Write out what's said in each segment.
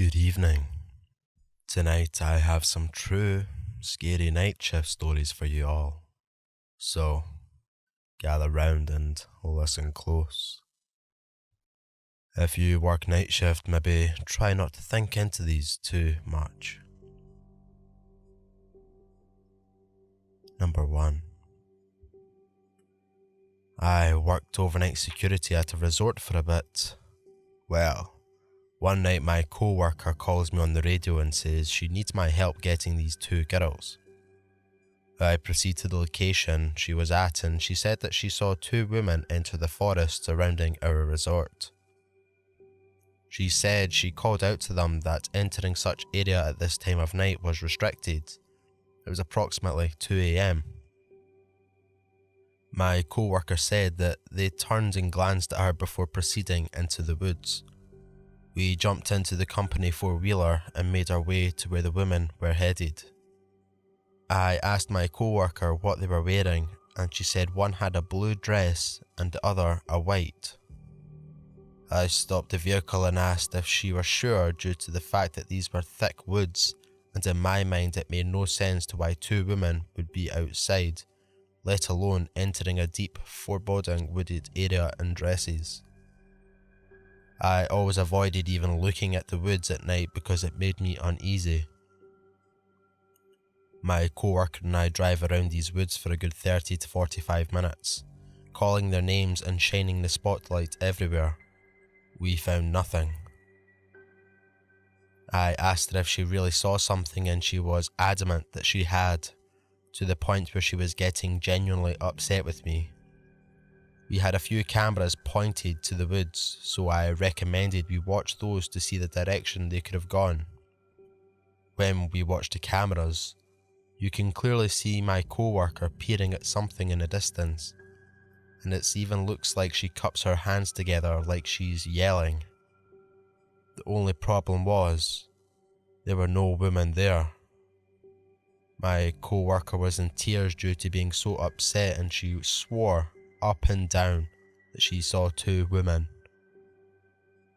Good evening. Tonight I have some true, scary night shift stories for you all. So, gather round and listen close. If you work night shift, maybe try not to think into these too much. Number 1. I worked overnight security at a resort for a bit. Well, one night my co-worker calls me on the radio and says she needs my help getting these 2 girls. I proceed to the location she was at and she said that she saw 2 women enter the forest surrounding our resort. She said she called out to them that entering such area at this time of night was restricted. It was approximately 2 a.m. My co-worker said that they turned and glanced at her before proceeding into the woods. We jumped into the company 4-wheeler and made our way to where the women were headed. I asked my co-worker what they were wearing and she said one had a blue dress and the other a white. I stopped the vehicle and asked if she were sure due to the fact that these were thick woods, and in my mind it made no sense to why 2 women would be outside, let alone entering a deep, foreboding wooded area in dresses. I always avoided even looking at the woods at night because it made me uneasy. My co-worker and I drive around these woods for a good 30 to 45 minutes, calling their names and shining the spotlight everywhere. We found nothing. I asked her if she really saw something and she was adamant that she had, to the point where she was getting genuinely upset with me. We had a few cameras pointed to the woods, so I recommended we watch those to see the direction they could have gone. When we watched the cameras, you can clearly see my co-worker peering at something in the distance, and it even looks like she cups her hands together like she's yelling. The only problem was, there were no women there. My co-worker was in tears due to being so upset and she swore up and down that she saw 2 women.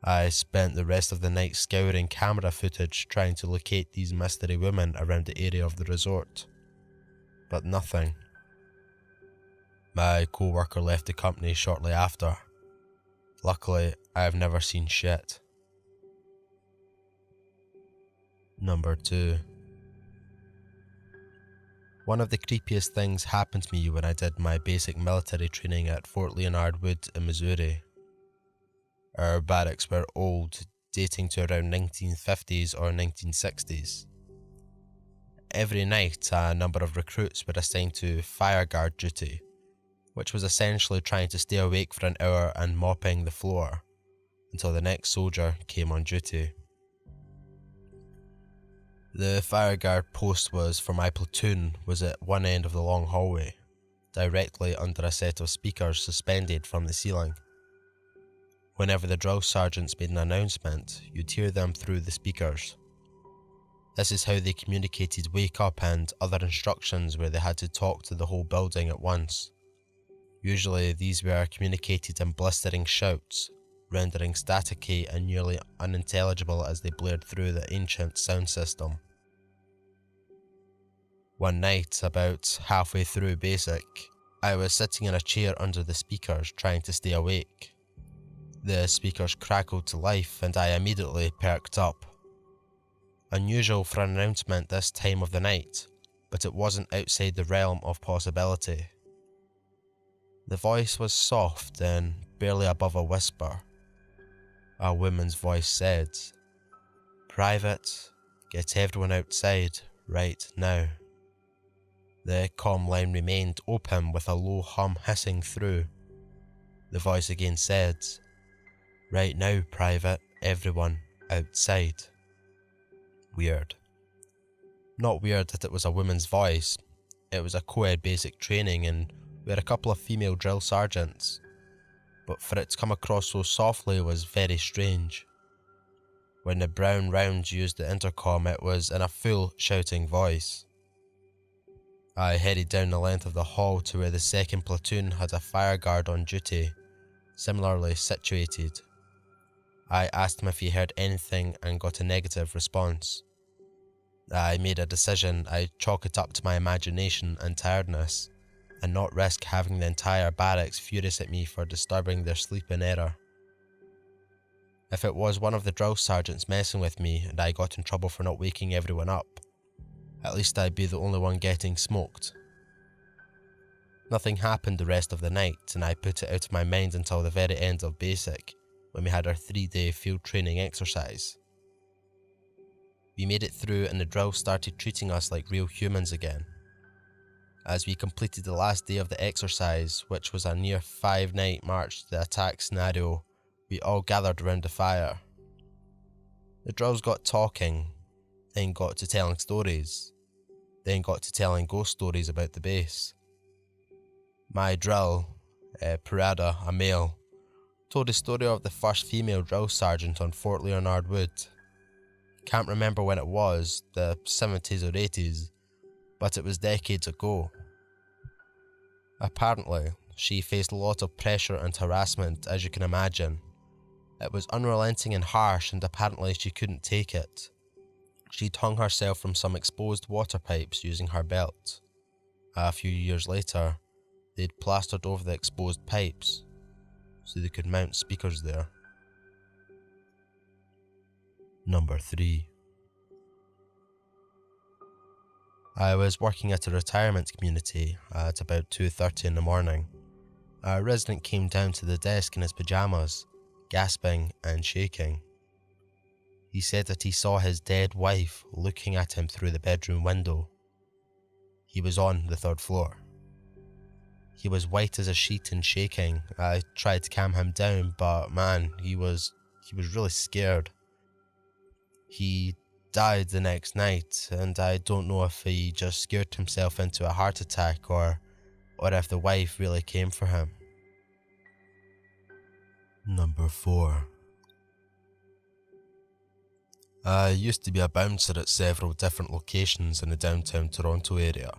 I spent the rest of the night scouring camera footage trying to locate these mystery women around the area of the resort, but nothing. My co-worker left the company shortly after. Luckily, I have never seen shit. Number 2. One of the creepiest things happened to me when I did my basic military training at Fort Leonard Wood in Missouri. Our barracks were old, dating to around 1950s or 1960s. Every night, a number of recruits were assigned to fire guard duty, which was essentially trying to stay awake for an hour and mopping the floor until the next soldier came on duty. The fireguard post for my platoon was at one end of the long hallway, directly under a set of speakers suspended from the ceiling. Whenever the drill sergeants made an announcement, you'd hear them through the speakers. This is how they communicated wake up and other instructions where they had to talk to the whole building at once. Usually these were communicated in blistering shouts, rendering staticky and nearly unintelligible as they blared through the ancient sound system. One night, about halfway through basic, I was sitting in a chair under the speakers trying to stay awake. The speakers crackled to life and I immediately perked up. Unusual for an announcement this time of the night, but it wasn't outside the realm of possibility. The voice was soft and barely above a whisper. A woman's voice said, "Private, get everyone outside right now." The comm line remained open with a low hum hissing through. The voice again said, "Right now, Private, everyone outside." Weird. Not weird that it was a woman's voice. It was a co-ed basic training and we had a couple of female drill sergeants. But for it to come across so softly was very strange. When the brown rounds used the intercom, it was in a full shouting voice. I headed down the length of the hall to where the 2nd platoon had a fire guard on duty, similarly situated. I asked him if he heard anything and got a negative response. I made a decision I'd chalk it up to my imagination and tiredness, and not risk having the entire barracks furious at me for disturbing their sleep in error. If it was one of the drill sergeants messing with me and I got in trouble for not waking everyone up, at least I'd be the only one getting smoked. Nothing happened the rest of the night, and I put it out of my mind until the very end of basic, when we had our 3-day field training exercise. We made it through and the drill started treating us like real humans again. As we completed the last day of the exercise, which was a near 5-night march to the attack scenario, we all gathered around the fire. The drills got talking, then got to telling stories, then got to telling ghost stories about the base. My drill, Parada, a male, told the story of the first female drill sergeant on Fort Leonard Wood. Can't remember when it was, the 70s or 80s, but it was decades ago. Apparently, she faced a lot of pressure and harassment, as you can imagine. It was unrelenting and harsh, and apparently she couldn't take it. She'd hung herself from some exposed water pipes using her belt. A few years later, they'd plastered over the exposed pipes, so they could mount speakers there. Number 3. I was working at a retirement community at about 2:30 in the morning. A resident came down to the desk in his pajamas, gasping and shaking. He said that he saw his dead wife looking at him through the bedroom window. He was on the 3rd floor. He was white as a sheet and shaking. I tried to calm him down, but man, he was really scared. He died the next night, and I don't know if he just scared himself into a heart attack or if the wife really came for him. Number 4. I used to be a bouncer at several different locations in the downtown Toronto area,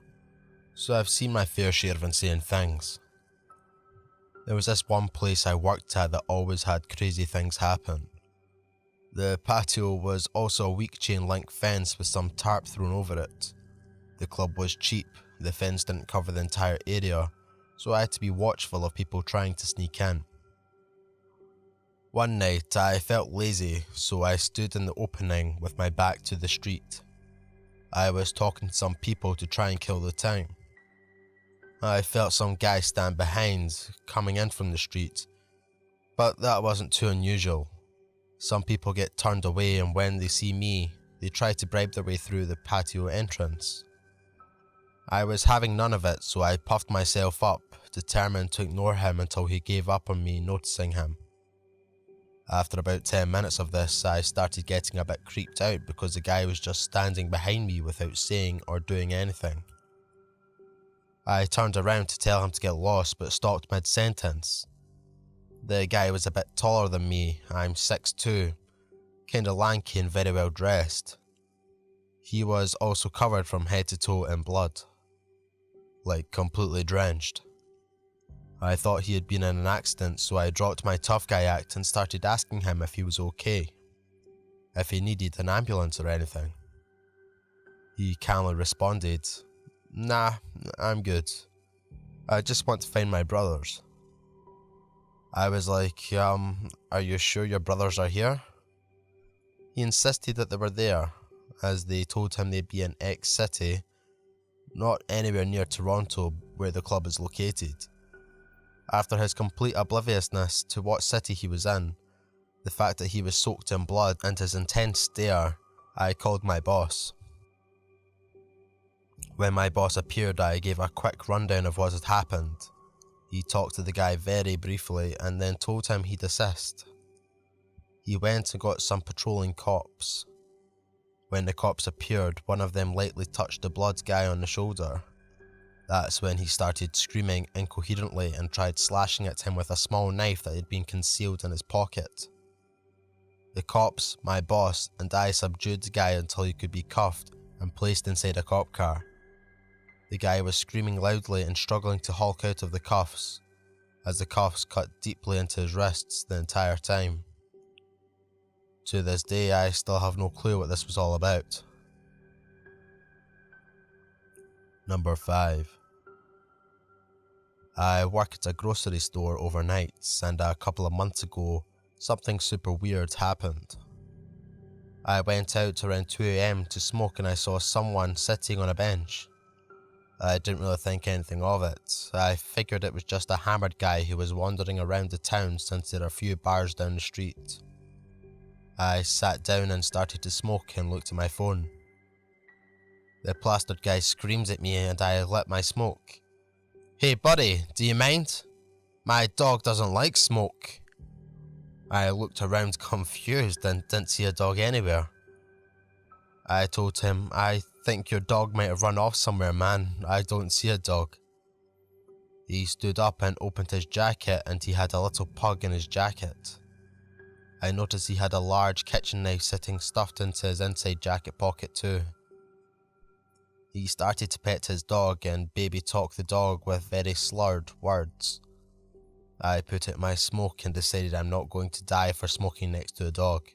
so I've seen my fair share of insane things. There was this one place I worked at that always had crazy things happen. The patio was also a weak chain link fence with some tarp thrown over it. The club was cheap, the fence didn't cover the entire area, so I had to be watchful of people trying to sneak in. One night I felt lazy, so I stood in the opening with my back to the street. I was talking to some people to try and kill the time. I felt some guy stand behind, coming in from the street, but that wasn't too unusual. Some people get turned away, and when they see me, they try to bribe their way through the patio entrance. I was having none of it, so I puffed myself up, determined to ignore him until he gave up on me noticing him. After about 10 minutes of this, I started getting a bit creeped out because the guy was just standing behind me without saying or doing anything. I turned around to tell him to get lost, but stopped mid-sentence. The guy was a bit taller than me. I'm 6'2", kinda lanky and very well dressed. He was also covered from head to toe in blood, like completely drenched. I thought he had been in an accident, so I dropped my tough guy act and started asking him if he was okay, if he needed an ambulance or anything. He calmly responded, "Nah, I'm good. I just want to find my brothers." I was like, are you sure your brothers are here? He insisted that they were there, as they told him they'd be in X city, not anywhere near Toronto where the club is located. After his complete obliviousness to what city he was in, the fact that he was soaked in blood and his intense stare, I called my boss. When my boss appeared, I gave a quick rundown of what had happened. He talked to the guy very briefly and then told him he'd assist. He went and got some patrolling cops. When the cops appeared, one of them lightly touched the blood guy on the shoulder. That's when he started screaming incoherently and tried slashing at him with a small knife that had been concealed in his pocket. The cops, my boss, and I subdued the guy until he could be cuffed and placed inside a cop car. The guy was screaming loudly and struggling to hulk out of the cuffs, as the cuffs cut deeply into his wrists the entire time. To this day, I still have no clue what this was all about. Number 5. I work at a grocery store overnights, and a couple of months ago, something super weird happened. I went out around 2 AM to smoke and I saw someone sitting on a bench. I didn't really think anything of it. I figured it was just a hammered guy who was wandering around the town since there are a few bars down the street. I sat down and started to smoke and looked at my phone. The plastered guy screams at me and I lit my smoke. "Hey buddy, do you mind? My dog doesn't like smoke." I looked around confused and didn't see a dog anywhere. I told him, "I think your dog might have run off somewhere, man. I don't see a dog." He stood up and opened his jacket and he had a little pug in his jacket. I noticed he had a large kitchen knife sitting stuffed into his inside jacket pocket too. He started to pet his dog and baby talk the dog with very slurred words. I put out my smoke and decided I'm not going to die for smoking next to a dog.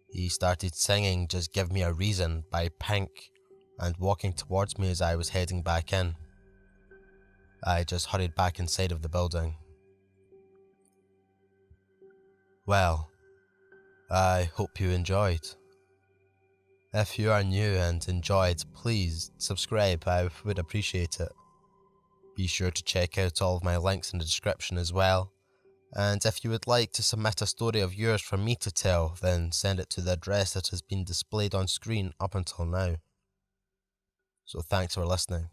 He started singing "Just Give Me a Reason" by Pink and walking towards me as I was heading back in. I just hurried back inside of the building. Well, I hope you enjoyed. If you are new and enjoyed, please subscribe, I would appreciate it. Be sure to check out all of my links in the description as well. And if you would like to submit a story of yours for me to tell, then send it to the address that has been displayed on screen up until now. So thanks for listening.